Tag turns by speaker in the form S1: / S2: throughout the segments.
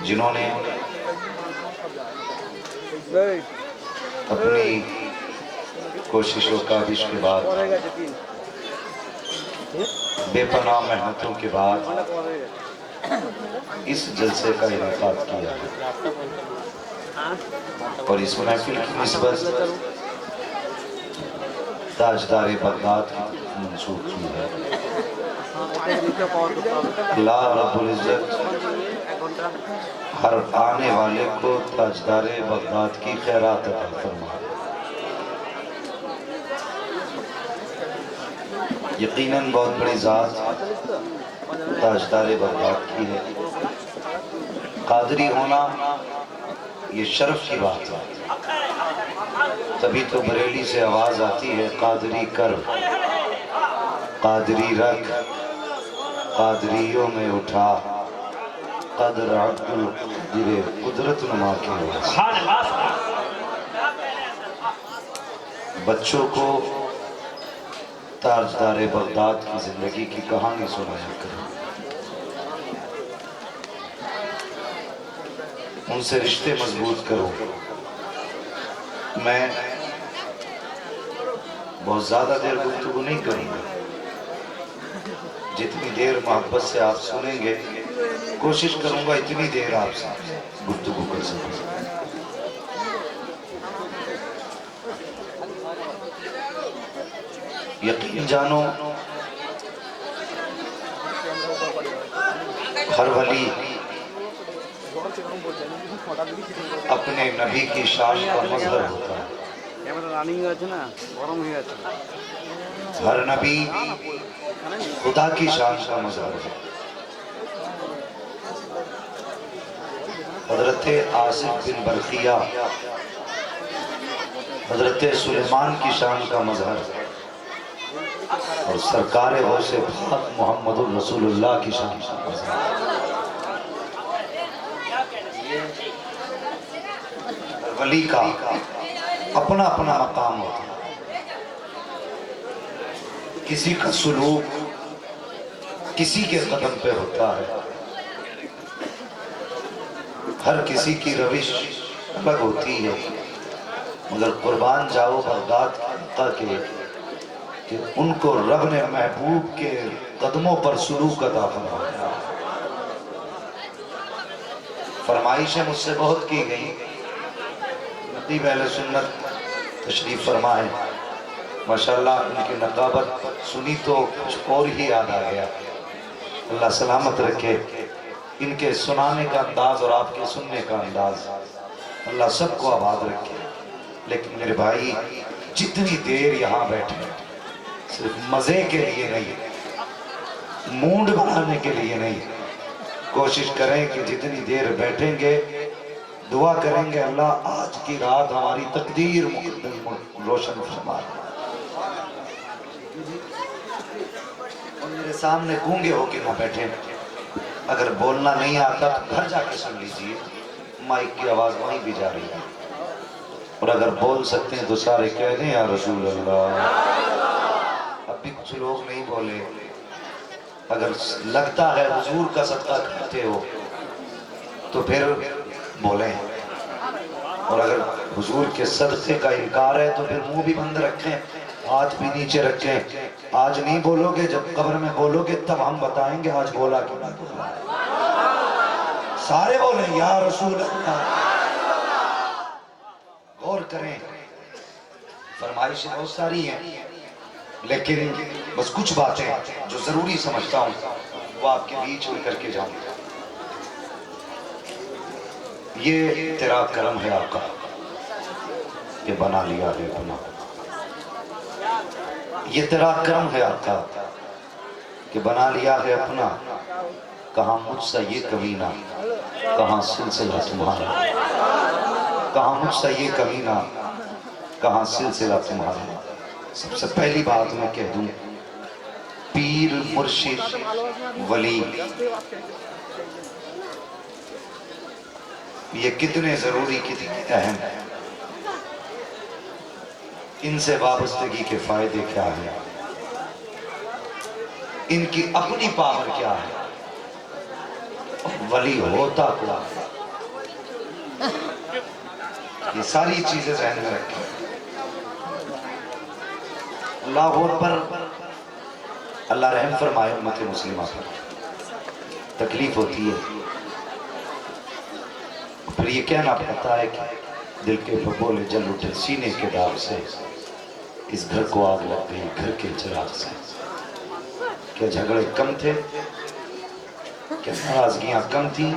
S1: جنہوں نے اپنی کوششوں کاوش کے بعد بے پناہ محنتوں کے بعد اس جلسے کا انعقاد کیا ہے اور اس محفل کی نسبت تاجدار بغداد کی منسوب کی ہے۔ اللہ رب العزت ہر آنے والے کو تاجدار بغداد کی خیرات عطا فرمائے۔ یقیناً بہت بڑی ذات تاجدار بغداد کی ہے۔ قادری ہونا یہ شرف کی بات ہے، تبھی تو بریلی سے آواز آتی ہے قادری کر، قادری رکھ، قادریوں میں اٹھا، قدر عبد القدر قدرت نما کے آواز۔ بچوں کو تاجدار بغداد کی زندگی کی کہانی سنایا کرو، ان سے رشتے مضبوط کرو۔ میں بہت زیادہ دیر گفتگو نہیں کروں گا، جتنی دیر محبت سے آپ سنیں گے کوشش کروں گا اتنی دیر آپ سے گفتگو کر سکوں۔ یقین جانو ہر ولی اپنے نبی کی شان کا مظہر ہوتا ہے۔ ہر نبی خدا کی شان کا مظہر ہے۔ حضرت آصف بن برقیہ حضرت سلیمان کی شان کا مظہر ہے اور سرکار غوث پاک محمد الرسول اللہ کی شان کا مظہر ہے۔ ولی کا اپنا اپنا مقام ہوتا ہے، کسی کا سلوک کسی کے قدم پہ ہوتا ہے، ہر کسی کی روش الگ ہوتی ہے، مگر قربان جاؤ بغداد کے آقا کے کہ ان کو رب نے محبوب کے قدموں پر سلوک عطا فرمایا۔ فرمائشیں مجھ سے بہت کی گئی، نقیب اہل سنت تشریف فرمائیں، ماشاءاللہ ان کی نقابت سنی تو کچھ اور ہی یاد آ گیا۔ اللہ سلامت رکھے ان کے سنانے کا انداز اور آپ کے سننے کا انداز، اللہ سب کو آباد رکھے۔ لیکن میرے بھائی جتنی دیر یہاں بیٹھے صرف مزے کے لیے نہیں، موڈ بنانے کے لیے نہیں، کوشش کریں کہ جتنی دیر بیٹھیں گے دعا کریں گے اللہ آج کی رات ہماری تقدیر مقدم روشن فرما۔ اور میرے سامنے گونگے ہو کے نہ بیٹھیں، اگر بولنا نہیں آتا تو گھر جا کے سن لیجئے، مائک کی آواز وہیں بھی جا رہی ہے، اور اگر بول سکتے ہیں تو سارے کہہ دیں یا رسول اللہ۔ اب بھی کچھ لوگ نہیں بولے، اگر لگتا ہے حضور کا صدقہ کھاتے ہو تو پھر بولیں، اور اگر حضور کے صدقے کا انکار ہے تو پھر منہ بھی بند رکھیں، ہاتھ بھی نیچے رکھیں۔ آج نہیں بولو گے، جب قبر میں بولو گے تب ہم بتائیں گے آج بولا کہ نہیں بولا۔ سارے بولیں یا رسول اللہ۔ غور کریں، فرمائشیں بہت ساری ہیں لیکن بس کچھ باتیں جو ضروری سمجھتا ہوں وہ آپ کے بیچ میں کر کے جاؤں گا۔ یہ تیرا کرم ہے آقا کہ بنا لیا ہے اپنا، یہ تیرا کرم ہے آقا کہ بنا لیا ہے اپنا، کہاں مجھ سے یہ کمینہ کہاں سلسلہ تمہارا، کہاں مجھ سے یہ کمینہ کہاں سلسلہ تمہارا۔ سب سے پہلی بات میں کہہ دوں، پیر مرشد ولی یہ کتنے ضروری کتنے اہم ہیں، ان سے وابستگی کے فائدے کیا ہیں، ان کی اپنی پاور کیا ہے، ولی ہوتا کیا ہے۔ یہ ساری چیزیں ذہن میں رکھیں. اللہ اکبر. اللہ رحم فرمائے امت مسلمہ پر. تکلیف ہوتی ہے پھر یہ کہنا پڑتا ہے کہ دل کے بھگولے جل اٹھے سینے کے داغ سے، اس گھر کو آگ لگ گئی گھر کے چراغ سے. کیا جھگڑے کم تھے؟ کیا ناراضگیاں کم تھیں؟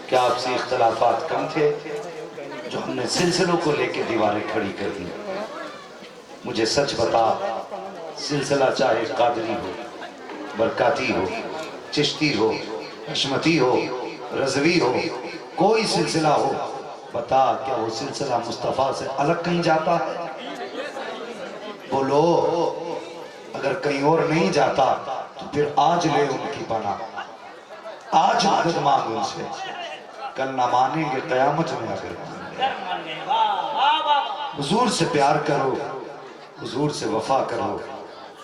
S1: کیا آپسی اختلافات کم تھے جو ہم نے سلسلوں کو لے کے دیواریں کھڑی کر دی؟ مجھے سچ بتا، سلسلہ چاہے قادری ہو، برکاتی ہو، چشتی ہو، حشمتی ہو، رضوی ہو، کوئی سلسلہ ہو، بتا کیا وہ سلسلہ مصطفیٰ سے الگ کہیں جاتا ہے؟ بولو. اگر کہیں اور نہیں جاتا تو پھر آج لے ان کی پناہ، آج مدد مانگ ان سے. کل نہ مانیں گے قیامت میں اگر مانیں گے. حضور سے پیار کرو، حضور سے وفا کرو.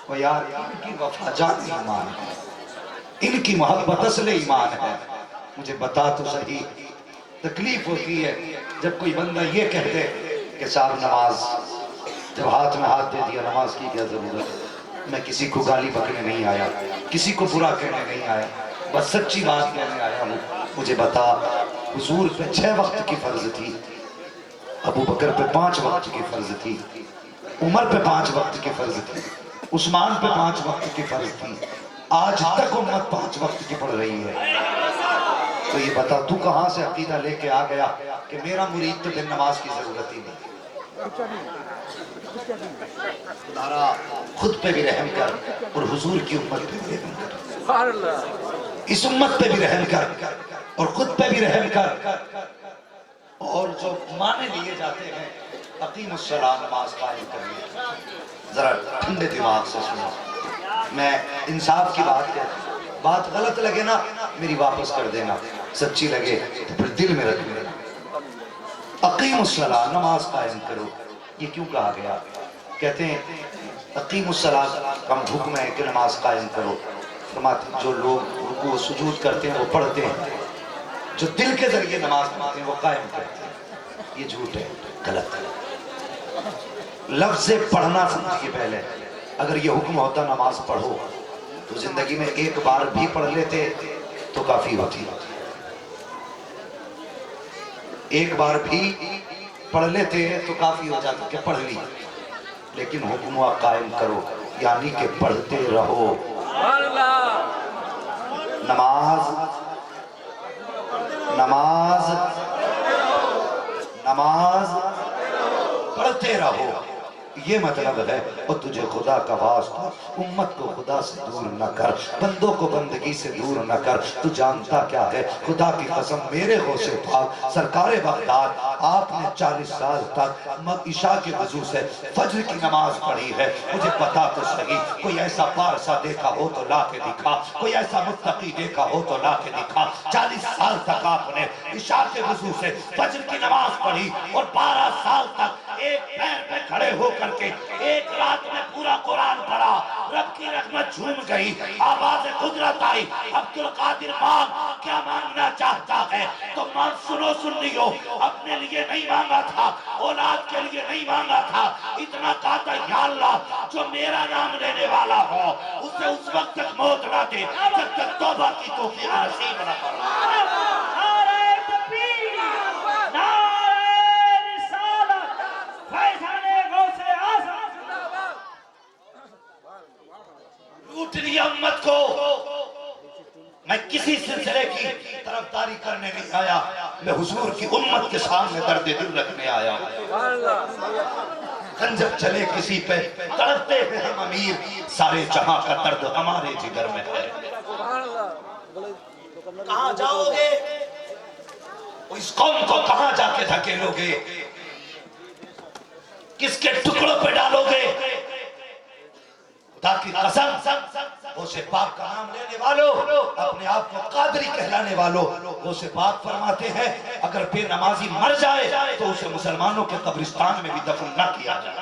S1: وہ یار ان کی وفا جان ایمان ہے، ان کی محبت اصل ایمان ہے. مجھے بتا تو صحیح. تکلیف ہوتی ہے جب کوئی بندہ یہ کہتے کہ صاحب نماز، جب ہاتھ میں ہاتھ دے دیا نماز کی کیا ضرورت؟ میں کسی کو گالی بکنے نہیں آیا، کسی کو برا کہنے نہیں آیا، بس سچی بات کہنے آیا ہوں. مجھے بتا، حضور پہ 6 وقت کی فرض تھی، ابو بکر پہ 5 وقت کی فرض تھی، عمر پہ 5 وقت کی فرض تھی، عثمان پہ 5 وقت کی فرض تھی. آج تک امت 5 وقت کی پڑھ رہی ہے. تو یہ بتا تو کہاں سے عقیدہ لے کے آ گیا کہ میرا مرید تو پھر نماز کی ضرورت ہی نہیں؟ خدا خود پہ بھی رحم کر اور حضور کی امت پہ بھی رحم کر. اس امت پہ بھی رحم کر اور خود پہ بھی رحم کر. اور جو مانے لیے جاتے ہیں اقیم الصلاۃ، نماز قائم کریں. ذرا ٹھنڈے دماغ سے سنو. میں انصاف کی بات کہتا ہوں، بات غلط لگے نا میری واپس کر دینا، سچی لگے تو پھر دل میں رکھ لینا. اقیم الصلاۃ، نماز قائم کرو. یہ کیوں کہا گیا؟ کہتے ہیں اقیم الصلاۃ کا حکم ہے کہ نماز قائم کرو. فرماتے ہیں جو لوگ رکوع و سجود کرتے ہیں وہ پڑھتے ہیں، جو دل کے ذریعے نماز پڑھتے ہیں وہ قائم کرتے ہیں. یہ جھوٹ ہے، غلط ہے. لفظ پڑھنا سمجھیے پہلے. اگر یہ حکم ہوتا نماز پڑھو تو زندگی میں ایک بار بھی پڑھ لیتے تو کافی ہوتی. ایک بار بھی پڑھ لیتے تو کافی ہو جاتا کہ پڑھ لی. لیکن حکم قائم کرو یعنی کہ پڑھتے رہو. نماز نماز نماز پڑھتے رہو، یہ مطلب ہے. اور تجھے خدا کا واسطہ امت کو خدا سے دور نہ کر، بندوں کو بندگی سے دور نہ کر. تو جانتا کیا ہے؟ خدا کی قسم میرے غوث پاک سرکار بغداد، آپ نے 40 سال تک عشاء کے وضو سے فجر کی نماز پڑھی ہے. مجھے پتا تو صحیح، کوئی ایسا پارسا دیکھا ہو تو لا کے دکھا، کوئی ایسا متقی دیکھا ہو تو لا کے دکھا. 40 سال تک آپ نے عشاء کے وضو سے فجر کی نماز پڑھی اور 12 سال تک ایک پیر پہ کھڑے ہو کر کے ایک رات میں پورا قرآن پڑھا. رب کی رحمت جھوم گئی، آواز قدرت آئی. عبدالقادر مانگ، کیا مانگنا چاہتا ہے تو مانگ. سنو سنیو، اپنے لیے نہیں مانگا تھا، اولاد کے لیے نہیں مانگا تھا. اتنا کہا تھا یا اللہ جو میرا نام لینے والا ہو اسے اس وقت تک موت نہ دے جب تک توبہ کی توفیق نصیب نہ فرما. لوٹ لیا امت کو. میں کسی سلسلے کی طرفداری کرنے نہیں آیا، میں حضور کی امت کے سامنے درد دل رکھنے آیا. خنجر چلے کسی پہ تڑپتے ہیں ہم امیر، سارے جہاں کا درد ہمارے جگر میں ہے. کہاں جاؤ گے؟ اس قوم کو کہاں جا کے دھکیلو گے؟ کس کے ٹکڑوں پہ ڈالو گے؟ خدا کی قسم غوث پاک کا نام لینے والوں، اپنے آپ کو قادری کہلانے والوں، غوث پاک فرماتے ہیں اگر بے نمازی مر جائے تو اسے مسلمانوں کے قبرستان میں بھی دفن نہ کیا جائے.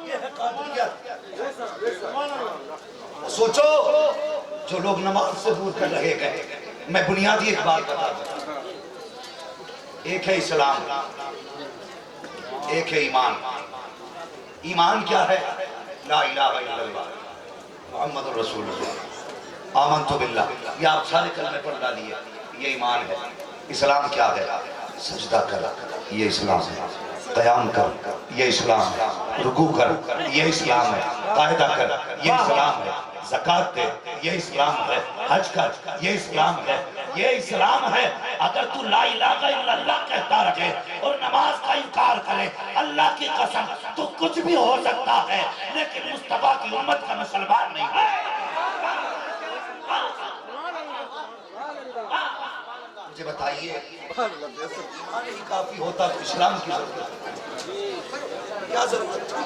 S1: یہ ہے قادریت. سوچو جو لوگ نماز سے دور کر رہے گئے. میں بنیادی ایک بات بتا دوں، ایک ہے اسلام، ایک ہے ایمان۔ ایمان کیا ہے؟ لا الہ الا اللہ محمد رسول اللہ، آمنت باللہ، یہ آپ سارے کلمے پڑھ ڈالیے، یہ ایمان ہے۔ اسلام کیا ہے؟ سجدہ کر، یہ اسلام ہے۔ قیام کر، یہ اسلام ہے۔ رکوع کر، یہ اسلام ہے۔ قاعدہ کر، یہ اسلام ہے۔ زکوٰۃ دے، یہ اسلام ہے۔ حج کر، یہ اسلام ہے۔ یہ اسلام ہے۔ اگر تو لا الہ الا اللہ کہتا رہے اور نماز کا انکار کرے، اللہ کی قسم تو کچھ بھی ہو سکتا ہے لیکن مصطفیٰ کی امت کا مسلمان نہیں ہے۔ مجھے بتائیے، ایمان ہی کافی ہوتا تو اسلام کی ضرورت کیا ضرورت تھی؟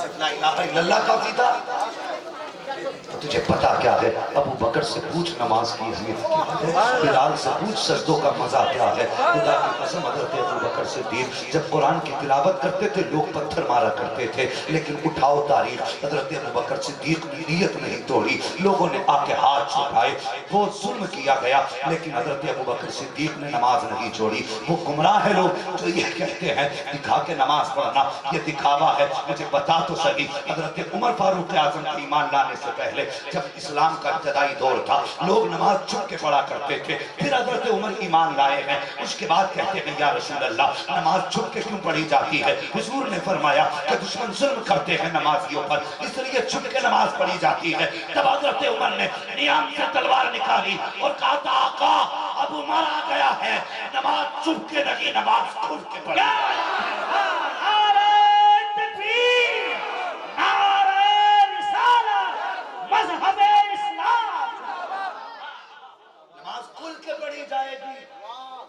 S1: صرف لا الہ الا اللہ کافی تھا۔ تو تجھے پتا کیا ہے؟ ابو بکر سے پوچھ نماز کی اہمیت کیا ہے، بلال سے پوچھ سجدوں کا مزہ کیا ہے۔ خدا کی قسم حضرت ابو بکر صدیق جب قرآن کی تلاوت کرتے تھے لوگ پتھر مارا کرتے تھے، لیکن اٹھاؤ تاریخ، حضرت ابو بکر صدیق نے نیت نہیں توڑی، لوگوں نے آ کے ہاتھ چھپائے، وہ ظلم کیا گیا، لیکن حضرت ابو بکر صدیق نے نماز نہیں چھوڑی۔ وہ گمراہ ہے لوگ جو یہ کہتے ہیں دکھا کے نماز پڑھنا یہ دکھاوا ہے۔ مجھے بتا تو صحیح، حضرت عمر فاروق اعظم کے ایمان لانے سے پہلے جب اسلام کا ابتدائی دور تھا لوگ نماز چھپ کے پڑھا کرتے تھے، پھر حضرت عمر ایمان لائے ہیں، اس کے بعد کہتے ہیں یا رسول اللہ نماز چھپ کے کیوں پڑھی جاتی ہے؟ حضور نے فرمایا کہ دشمن ظلم کرتے ہیں نمازیوں پر، اس لیے چھپ کے نماز پڑھی جاتی ہے۔ تب حضرت عمر نے نیام سے تلوار نکالی اور کہا تھا آقا اب عمر آ گیا ہے، نماز چھپ کے نہیں نماز کھل کے پڑھی۔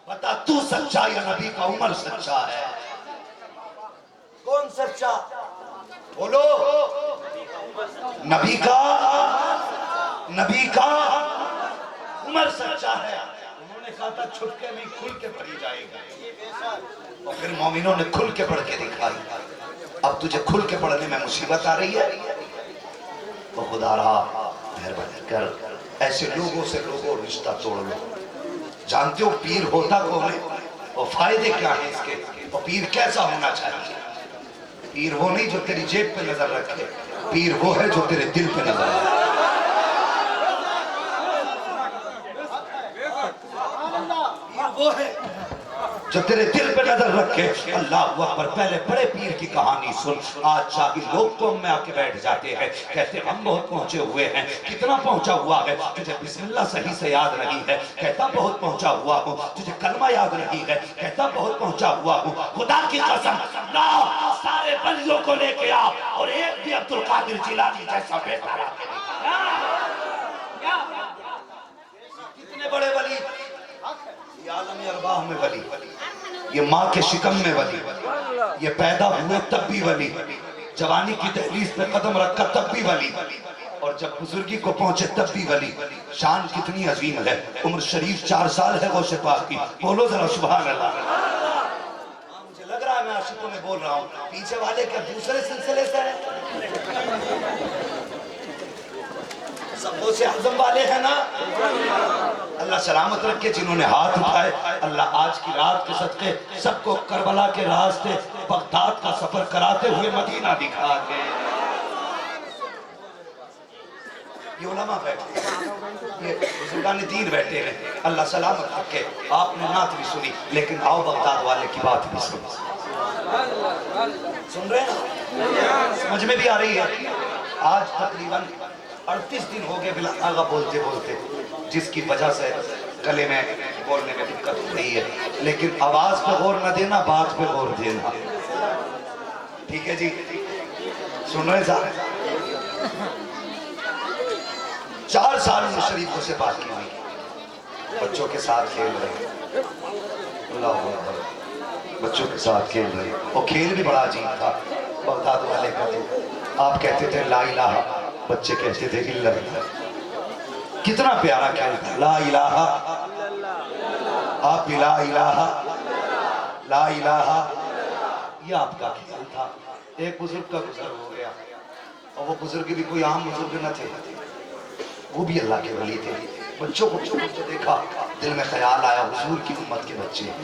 S1: بتا تو سچا یا نبی کا عمر سچا ہے؟ کون سچا؟ بولو۔ نبی کا عمر سچا ہے۔ انہوں نے کہا تھا چھپ کے نہیں کھل کے پڑھی جائے گا، اور پھر مومنوں نے کھل کے پڑھ کے دکھائی۔ اب تجھے کھل کے پڑھنے میں مصیبت آ رہی ہے؟ تو خدا رہا مہربانی کر ایسے لوگوں سے لوگوں رشتہ توڑ لو۔ جانتے ہو پیر ہوتا کون ہے اور فائدے کیا ہیں اس کے، اور پیر کیسا ہونا چاہیے؟ پیر وہ نہیں جو تیری جیب پہ نظر رکھے، پیر وہ ہے جو تیرے دل پہ نظر رکھے۔ پیر وہ ہے جو تیرے دل پہ نظر رکھے۔ اللہ اکبر۔ پہلے بڑے پیر کی کہانی سن، آج جاہل لوگ قوم میں آ کے بیٹھ جاتے ہیں، کہتے ہم بہت پہنچے ہوئے ہیں۔ کتنا پہنچا ہوا ہے؟ تجھے بسم اللہ صحیح سے یاد نہیں ہے، کہتا بہت پہنچا ہوا ہوں۔ تجھے کلمہ یاد نہیں ہے، کہتا بہت پہنچا ہوا ہوں۔ خدا کی قسم لا سارے بلیوں کو لے کے آ اور ایک بھی عبد القادر جیلانی جیسا بیٹا لا کے دکھا۔ کتنے بڑے ولی، یہ عالم ارواح میں ولی، یہ ماں کے شکم میں ولی، یہ پیدا ہوئے تب بھی ولی، جوانی کی دہلیز پہ قدم رکھا تب بھی ولی، اور جب بزرگی کو پہنچے تب بھی ولی۔ شان کتنی عظیم ہے۔ عمر شریف 4 سال ہے غوث پاک کی، بولو ذرا سبحان اللہ۔ مجھے لگ رہا ہے میں عاشقوں میں بول رہا ہوں، پیچھے والے کیا دوسرے سلسلے سے ہیں؟ سبوں سے اعظم والے ہیں نا؟ اللہ سلامت رکھے جنہوں نے ہاتھ اٹھائے، اللہ آج کی رات کے صدقے سب کو کربلا کے راستے بغداد کا سفر کراتے ہوئے مدینہ دکھا دے۔ یہ علماء بیٹھے ہیں، یہ بزرگان دین بیٹھے ہیں، اللہ سلامت رکھے۔ آپ نے نعت بھی سنی، لیکن آؤ بغداد والے کی بات بھی سنی۔ سن رہے ہیں؟ سمجھ میں بھی آ رہی ہے؟ آج تقریباً 38 دن ہو گئے بلا آغا بولتے بولتے، جس کی وجہ سے گلے میں بولنے میں دقت ہو رہی ہے، لیکن آواز پہ غور نہ دینا، بات پہ غور دینا، ٹھیک ہے جی؟ سن رہے صاحب؟ 4 سال میں شریفوں سے بات کی ہوئی، بچوں کے ساتھ کھیل رہے، اللہ اکبر، بچوں کے ساتھ کھیل رہے، اور کھیل بھی بڑا عجیب تھا۔ بغداد والے کہتے، آپ کہتے تھے لا الہ، بچے کہتے تھے الا اللہ۔ کتنا پیارا کھیل تھا، لا الہ، آپ بھی لا الہ، لا الہ، یہ آپ کا کھیل تھا۔ ایک بزرگ کا گزر ہو گیا، اور وہ بزرگ بھی کوئی عام بزرگ نہ تھے، وہ بھی اللہ کے ولی تھے۔ بچوں کو دیکھا، دل میں خیال آیا حضور کی امت کے بچے ہیں،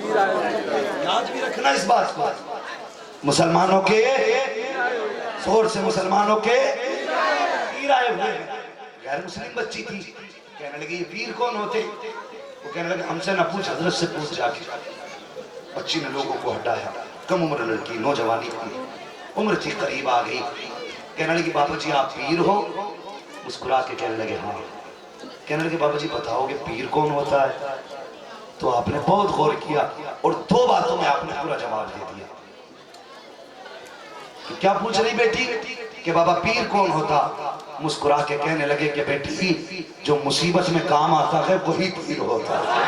S1: یاد بھی رکھنا اس بات کو، مسلمانوں کے زور سے مسلمانوں کے پیر آئے ہوئے ہیں۔ غیر مسلم بچی تھی، کہنے لگی یہ پیر کون ہوتے؟ وہ کہنے لگے ہم سے نہ پوچھ، حضرت سے پوچھ جا کے۔ بچی نے لوگوں کو ہٹایا، کم عمر لڑکی، نوجوانی کی عمر تھی، قریب آ گئی، کہنے لگی بابا جی آپ پیر ہو؟ مسکرا کے کہنے لگے ہاں۔ کہنے لگے بابا جی بتاؤ گے پیر کون ہوتا ہے؟ تو آپ نے بہت غور کیا اور 2 باتوں میں آپ نے پورا جواب دے دیا۔ کیا پوچھ رہی بیٹی کہ بابا پیر کون ہوتا؟ مسکرا کے کہنے لگے کہ بیٹی جو مصیبت میں کام آتا ہے وہی پیر ہوتا ہے۔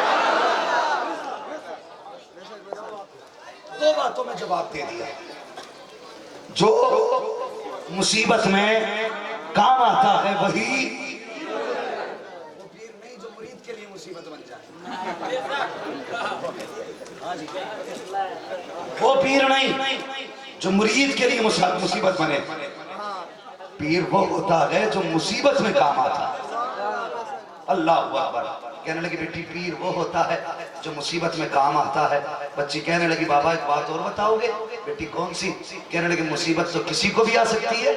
S1: 2 باتوں میں جواب دے دیا، جو مصیبت میں کام آتا ہے وہی وہ پیر نہیں جو مرید کے لیے مصیبت بن جائے، وہ پیر نہیں جو مرید کے لیے مصیبت بنے، پیر وہ ہوتا ہے جو مصیبت میں کام آتا ہے۔ اللہ اکبر۔ کہنے لگی بیٹی پیر وہ ہوتا ہے جو مصیبت میں کام آتا ہے۔ بچی کہنے لگی بابا ایک بات اور بتاؤ گے؟ بیٹی کون سی؟ کہنے لگی مصیبت تو کسی کو بھی آ سکتی ہے۔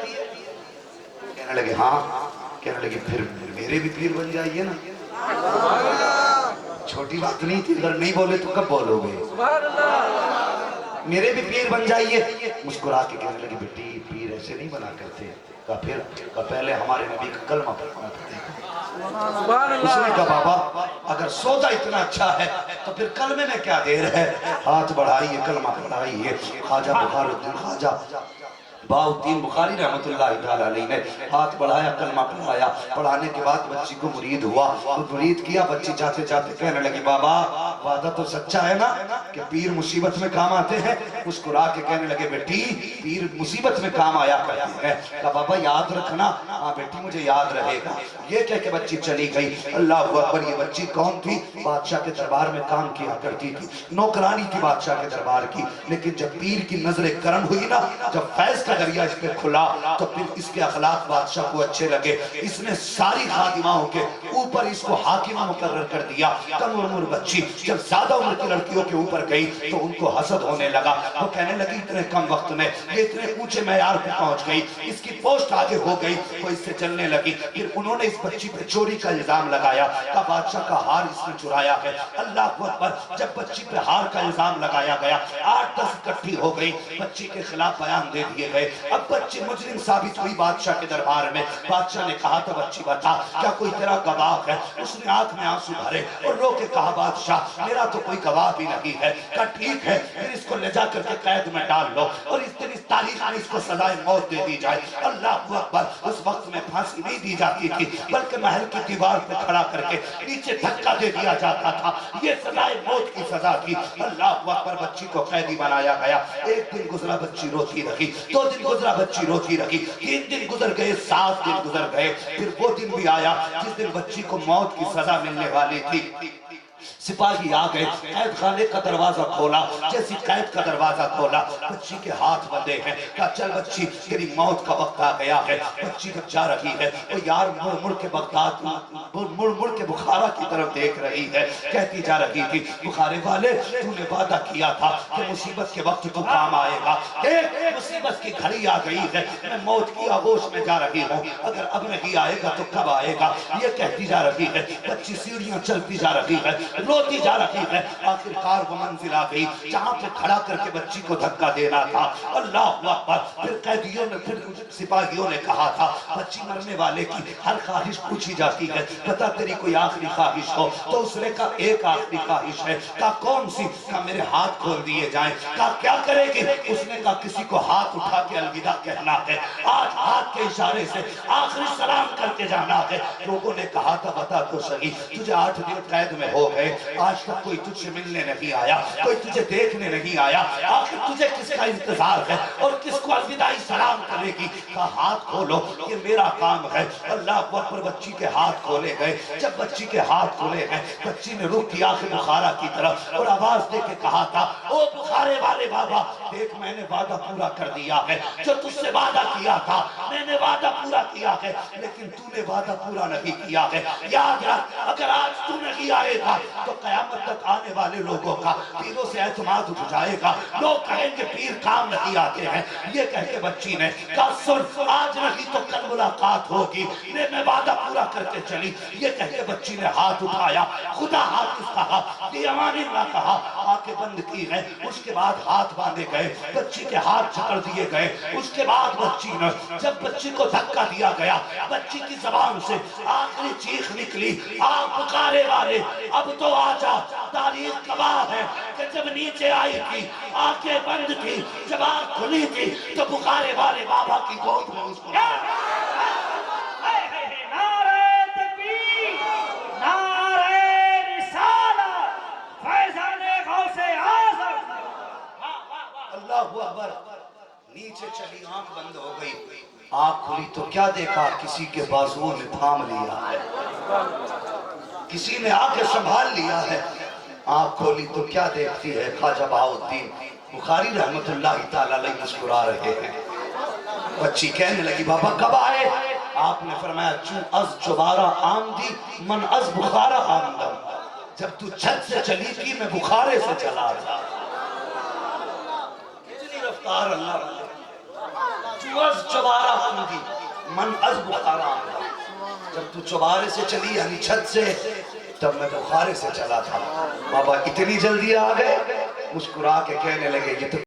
S1: کہنے لگے ہاں۔ کہنے لگی پھر میرے بھی پیر بن جائیے نا۔ چھوٹی بات نہیں تھی، اگر نہیں بولے تو کب بولو گے؟ میرے بھی پیر بن جائیے۔ مسکرا کے کہنے لگی بیٹی پیر ایسے نہیں بنا کرتے۔ کہا پھر؟ کہا پہلے ہمارے نبی کا کلمہ پڑھنا پڑے گا۔ اس نے کہا بابا اگر سودا اتنا اچھا ہے تو پھر کلمے میں کیا دیر ہے؟ ہاتھ بڑھائیے، کلمہ پڑھائیے۔ خواجہ بخار الدین خواجہ بہاؤالدین بخاری رحمت اللہ تعالیٰ علیہ نے ہاتھ بڑھایا، کلمہ پڑھایا۔ پڑھانے کے بعد بچی کو مرید ہوا، مرید کیا۔ بچی جاتے جاتے کہنے لگی بابا وعدہ تو سچا ہے نا کہ پیر مصیبت میں کام آتے ہیں؟ مسکرا کے کہنے لگے بیٹی پیر مصیبت میں کام آیا کرتے ہیں۔ کہا بابا یاد رکھنا۔ ہاں بیٹی مجھے یاد رہے گا۔ یہ کہہ کے بچی چلی گئی۔ اللہ اکبر۔ یہ بچی کون تھی؟ بادشاہ کے دربار میں کام کیا کرتی تھی، نوکرانی تھی بادشاہ کے دربار کی۔ لیکن جب پیر کی نظر کرم ہوئی نا، جب فیض کا دریا اس پہ کھلا تو پھر اس کے اخلاق بادشاہ کو اچھے لگے۔ اس نے ساری خادماؤں کے اوپر اس کو حاکمہ مقرر کر دیا۔ کم عمر بچی جب زیادہ عمر کی لڑکیوں کے اوپر گئی تو ان کو حسد ہونے لگا۔ وہ کہنے لگی اتنے کم وقت میں یہ اتنے اونچے معیار پہ پہنچ گئی، اس کی پوسٹ آگے ہو گئی، وہ اس سے چلنے لگی۔ پھر انہوں نے اس بچی پہ چوری کا الزام لگایا، کہا بادشاہ کا ہار اس نے چرایا ہے۔ اللہ اکبر۔ جب بچی پہ ہار کا الزام لگایا گیا 8-10 اکٹھی ہو گئی، بچی کے خلاف بیان دے دیے گئے۔ اب بچی مجرم ثابت ہوئی بادشاہ کے دربار میں۔ بادشاہ نے کہا تھا بچی بتا کیا کوئی تیرا گواہ ہے؟ اس نے آنکھ میں آنسو بھرے اور رو کے کہا بادشاہ میرا تو کوئی گواہ بھی نہیں ہے۔ کہا ٹھیک ہے پھر اس کو لے جا کر کے قید میں ڈال لو اور اس دن اس تاریخ میں اس کو سزائے موت دے دی جائے۔ اللہ اکبر۔ اس وقت میں پھانسی نہیں دی جاتی تھی بلکہ محل کی دیوار پہ کھڑا کر کے نیچے دھکا دے دیا جاتا تھا، یہ سزائے موت کی سزا تھی۔ اللہ اکبر۔ بچی کو قیدی بنایا گیا۔ ایک دن گزرا بچی روتی رہی، 2 دن گزرا بچی روتی رہی، 3 دن گزر گئے، 7 دن گزر گئے۔ پھر وہ دن بھی آیا جس دن بچی کو موت کی سزا ملنے والی تھی۔ سپاہی آ گئے، قید خانے کا دروازہ کھولا، جیسی قید کا دروازہ کھولا بچی کے ہاتھ بندھے ہیں۔ کہا چل بچی تیری موت کا وقت آ گیا ہے۔ بچی جب جا رہی ہے وہ یار مڑ مڑ کے بغداد مڑ مڑ کے بخارا کی طرف دیکھ رہی ہے، کہتی جا رہی تھی بخارے والے تو نے وعدہ کیا تھا کہ مصیبت کے وقت تو کام آئے گا، دیکھ مصیبت کی گھڑی آ گئی ہے، میں موت کی آغوش میں جا رہی ہوں، اگر اب نہیں آئے گا تو کب آئے گا؟ یہ کہتی جا رہی ہے۔ بچی سیڑھیاں چلتی جا رہی ہے، روتی جا رہی ہے۔ آخر کار وہ منزل آ گئی جہاں پہ کھڑا کر کے بچی کو دھکا دینا تھا۔ اللہ اکبر۔ پھر قیدیوں نے پھر سپاہیوں نے کہا تھا بچی مرنے والے کی ہر خواہش پوچھی جاتی ہے، بتا تیری کوئی آخری خواہش ہو؟ تو اس نے کہا ایک آخری خواہش ہے۔ کہا کون سی؟ کہا میرے ہاتھ کھول دیے جائیں۔ کہا کیا کرے گی؟ اس نے کہا کسی کو ہاتھ اٹھا کے الوداع کہنا ہے، آج ہاتھ کے اشارے سے آخری سلام کر کے جانا ہے۔ لوگوں نے کہا تھا بتا تو صحیح تجھے 8 دن قید میں ہو گئے، آج تک کوئی تجھ سے ملنے نہیں آیا، کوئی تجھے دیکھنے نہیں آیا، آخر تجھے کس کا انتظار ہے اور کس کو الوداعی سلام کرے گی؟ کہا ہاتھ کھولو یہ میرا کام ہے۔ اللہ اکبر۔ پر بچی کے ہاتھ کھولے گئے۔ جب بچی کے ہاتھ کھولے گئے بچی نے رخ کیا آخر بخارا کی طرف اور آواز دے کے کہا تھا او بخارے والے بابا دیکھ میں نے وعدہ پورا کر دیا ہے، جو تجھ سے وعدہ کیا تھا میں نے وعدہ پورا کیا ہے، لیکن تو نے وعدہ پورا نہیں کیا ہے۔ یاد رکھ اگر آج تو نہیں آئے گا تو قیامت تک آنے والے لوگوں کا پیروں سے اعتماد اٹھ جائے گا، لوگ کہیں گے پیر کام نہیں آتے ہیں۔ یہ کہہ کے بچی نے کہا سن آج نہیں تو کل ملاقات ہوگی، میں وعدہ پورا کر کے چلی۔ یہ کہہ کے بچی نے ہاتھ اٹھایا، خدا حافظ کہا، یہ امان اللہ کہا، آنکھیں بند کی ہیں۔ اس کے بعد ہاتھ باندھے گئے، بچی کے ہاتھ جکڑ دیے گئے۔ اس کے بعد بچی نے جب بچی کو دھکا دیا گیا، بچی کی زبان سے آخری چیخ نکلی، آپ پکارے والے اب تو آجا۔ تاریخ گواہ ہے کہ جب نیچے آئی تھی آنکھیں بند تھی، جب آنکھ کھلی تھی تو پکارے والے بابا کی گود میں اس کو
S2: نعرہ تکبیر، نعرہ رسالت، فیضان غوث اعظم۔
S1: اللہ اکبر۔ نیچے چلی، آنکھ بند ہو گئی، آنکھ کھلی تو کیا دیکھا؟ کسی کے بازوؤں نے تھام لیا ہے، کسی نے آ کے سنبھال لیا ہے۔ آنکھ کھولی تو کیا دیکھتی ہے؟ خواجہ بہاؤالدین بخاری رحمت اللہ تعالی علیہ مسکرا رہے ہیں۔ بچی کہنے لگی بابا کب آئے؟ آپ نے فرمایا چون از جبارہ آمدی من از بخارہ آمدم، جب تو چھت سے چلی تھی میں بخارے سے چلا تھا۔ کتنی رفتار اللہ چون از جبارہ آمدی من از بخارہ آمدم، جب تو چبارے سے چلی یعنی چھت سے، تب میں بخارے سے چلا تھا۔ بابا اتنی جلدی آ گئے؟ مسکرا کے کہنے لگے یہ تو